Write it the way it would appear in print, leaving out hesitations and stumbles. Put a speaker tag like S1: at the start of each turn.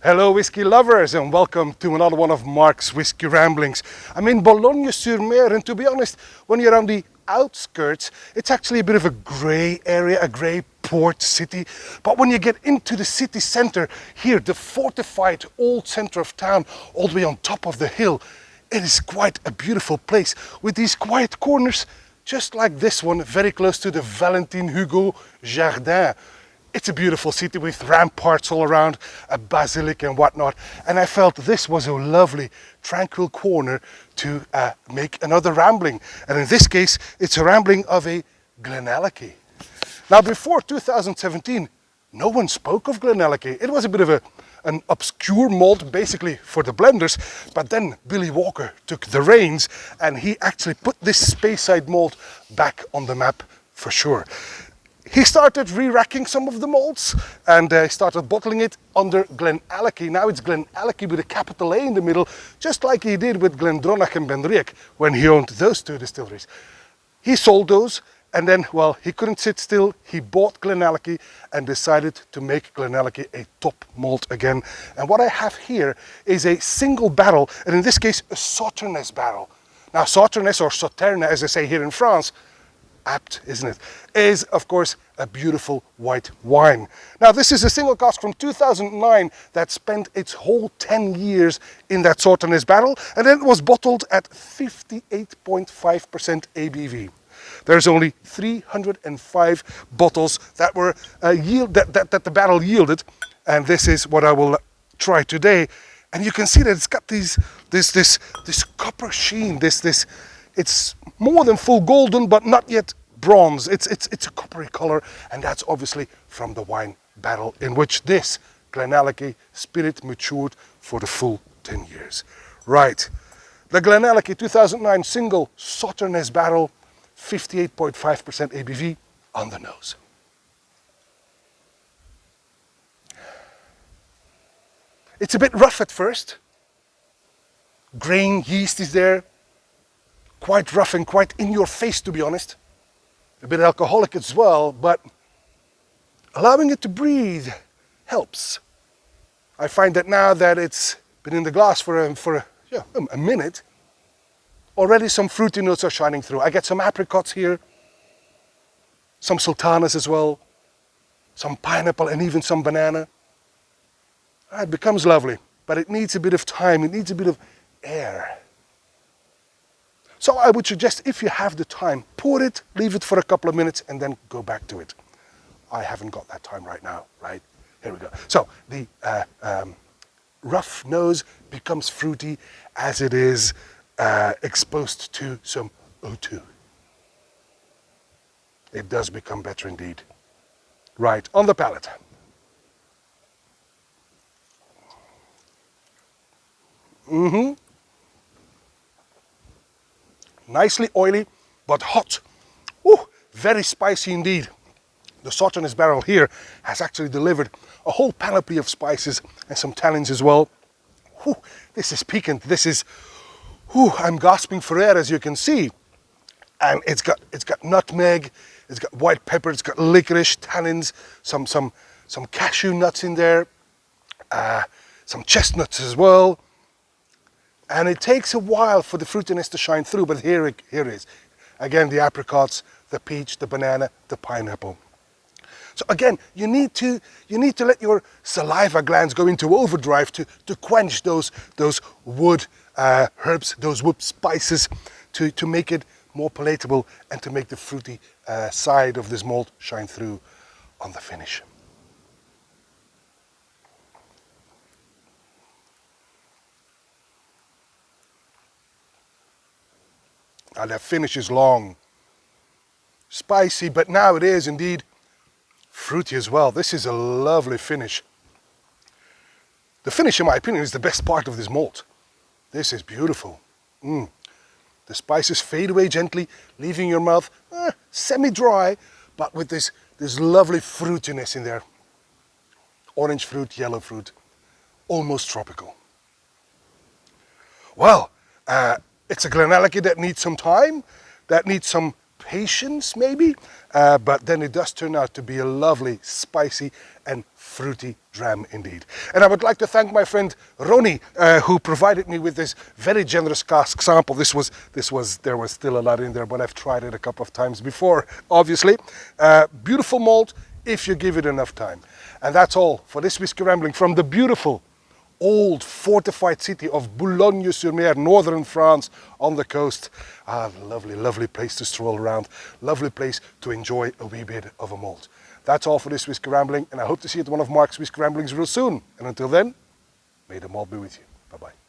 S1: Hello whiskey lovers, and welcome to another one of Mark's Whiskey Ramblings. I'm in Boulogne-sur-Mer, and to be honest, when you're on the outskirts, it's actually a bit of a grey area, a grey port city. But when you get into the city centre, here, the fortified old centre of town, all the way on top of the hill, it is quite a beautiful place with these quiet corners, just like this one, very close to the Valentin Hugo Jardin. It's a beautiful city with ramparts all around, a basilic and whatnot. And I felt this was a lovely, tranquil corner to make another rambling. And in this case, it's a rambling of a GlenAllachie. Now, before 2017, no one spoke of GlenAllachie. It was a bit of an obscure malt, basically, for the blenders. But then Billy Walker took the reins and he actually put this Speyside malt back on the map for sure. He started re-racking some of the malts and started bottling it under GlenAllachie. Now it's GlenAllachie with a capital A in the middle, just like he did with Glendronach and Benriach when he owned those two distilleries. He sold those and then, well, he couldn't sit still. He bought GlenAllachie and decided to make GlenAllachie a top malt again. And what I have here is a single barrel, and in this case, a Sauternes barrel. Now, Sauternes, or Sauternes, as I say here in France, apt, isn't it, is of course a beautiful white wine. Now this is a single cask from 2009 that spent its whole 10 years in that Sauternes barrel, and then it was bottled at 58.5% ABV. There's only 305 bottles that were that the barrel yielded, and this is what I will try today. And you can see that it's got this copper sheen, it's more than full golden, but not yet bronze. It's a coppery color, and that's obviously from the wine barrel in which this GlenAllachie spirit matured for the full 10 years. Right, the GlenAllachie 2009 single Sauternes barrel, 58.5% ABV on the nose. It's a bit rough at first. Grain, yeast is there. Quite rough and quite in your face, to be honest. A bit alcoholic as well, but allowing it to breathe helps. I find that now that it's been in the glass for a minute, already some fruity notes are shining through. I get some apricots here, some Sauternes as well, some pineapple and even some banana. It becomes lovely, but it needs a bit of time, it needs a bit of air. So I would suggest, if you have the time, pour it, leave it for a couple of minutes, and then go back to it. I haven't got that time right now, right? Here we go. So the rough nose becomes fruity as it is exposed to some O2. It does become better indeed. Right, on the palate. Nicely oily, but hot. Ooh, very spicy indeed. The Sauternes barrel here has actually delivered a whole panoply of spices and some tannins as well. Ooh, this is piquant. This is, I'm gasping for air, as you can see. And it's got nutmeg, it's got white pepper, it's got licorice, tannins, some cashew nuts in there, some chestnuts as well. And it takes a while for the fruitiness to shine through, but here it is. Again, the apricots, the peach, the banana, the pineapple. So again, you need to let your saliva glands go into overdrive to quench those wood herbs, those wood spices, to make it more palatable and to make the fruity side of this malt shine through on the finish. Now that finish is long, spicy, but now it is indeed fruity as well. This is a lovely finish. The finish, in my opinion, is the best part of this malt. This is beautiful. The spices fade away gently, leaving your mouth semi-dry, but with this lovely fruitiness in there. Orange fruit, yellow fruit, almost tropical. Well, it's a GlenAllachie that needs some time, that needs some patience maybe, but then it does turn out to be a lovely, spicy and fruity dram indeed. And I would like to thank my friend Ronnie, who provided me with this very generous cask sample. There was still a lot in there, but I've tried it a couple of times before, obviously. Beautiful malt if you give it enough time. And that's all for this Whisky Rambling from the beautiful old fortified city of Boulogne-sur-Mer, northern France on the coast. Lovely, lovely place to stroll around. Lovely place to enjoy a wee bit of a malt. That's all for this Whisky Rambling, and I hope to see you at one of Mark's Whisky Ramblings real soon. And until then, may the malt be with you. Bye-bye.